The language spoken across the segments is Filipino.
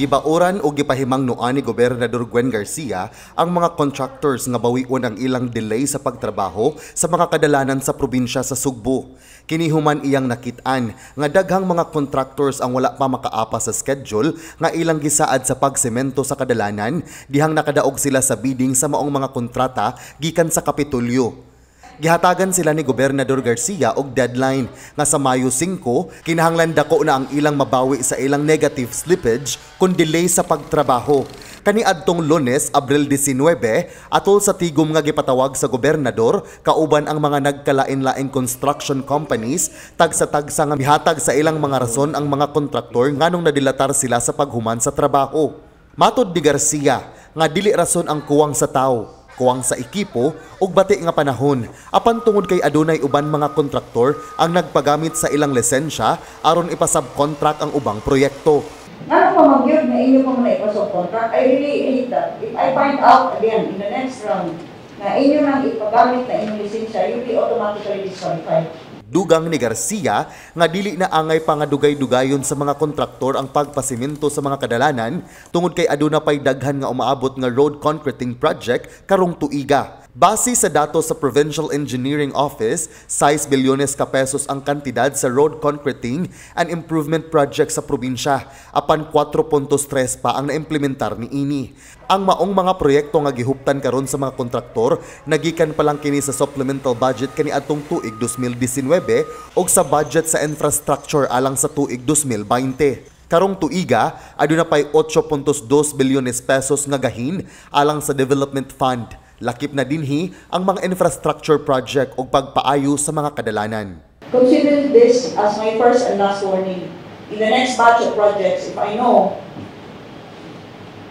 Gibauran o gipahimangnuan ni Gobernador Gwen Garcia ang mga contractors nga bawion ang ilang delay sa pagtrabaho sa mga kadalanan sa probinsya sa Sugbo. Kinihuman iyang nakitaan nga daghang mga contractors ang wala pa makaapa sa schedule nga ilang gisaad sa pagsemento sa kadalanan dihang nakadaog sila sa bidding sa maong mga kontrata gikan sa Kapitolyo. Gihatagan sila ni Gobernador Garcia og deadline nga sa Mayo 5 kinahanglan dako na ang ilang mabawi sa ilang negative slippage kun delay sa pagtrabaho. Kaniadtong Lunes, Abril 19, atol sa tigom nga gipatawag sa gobernador kauban ang mga nagkalain-laing construction companies tagsa-tagsa nga mihatag sa ilang mga rason ang mga kontraktor nganong nadilatar sila sa paghuman sa trabaho. Matod ni Garcia nga dili rason ang kuwang sa tawo, kuwang sa ekipo ug bati nga panahon apan tungod kay adunay uban mga kontraktor ang nagpagamit sa ilang lisensya aron ipasubcontract ang ubang proyekto. Ano pa magyud na inyo pang naipasubcontract? I really hate that. If I find out again in the next round na inyo nang ipagamit na inyong lisensya, you'll be automatically disqualified. Dugang ni Garcia nga dili na angay pangadugay-dugayon sa mga kontraktor ang pagpasimento sa mga kadalanan tungod kay aduna pay daghan nga umaabot nga road concreting project karong tuiga. Base sa datos sa Provincial Engineering Office, 6 bilyones ka pesos ang kantidad sa road concreting and improvement project sa probinsya, apan 4.3 pa ang naimplementar ni ini. Ang maong mga proyekto nga gihuptan karon sa mga kontraktor nagikan pa lang kini sa supplemental budget kaniadtong tuig 2019 ug sa budget sa infrastructure alang sa tuig 2020. Karong tuiga, aduna pay 8.2 bilyones pesos nga gahin alang sa development fund. Lakip na dinhi ang mga infrastructure project o pagpaayo sa mga kadalanan. Consider this as my first and last warning. In the next batch of projects, if I know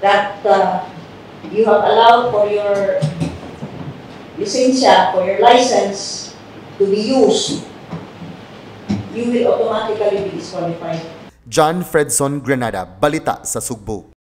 that you have allowed for your lisensya, for your license to be used, you will automatically be disqualified. John Fredson Granada, Balita sa Sugbo.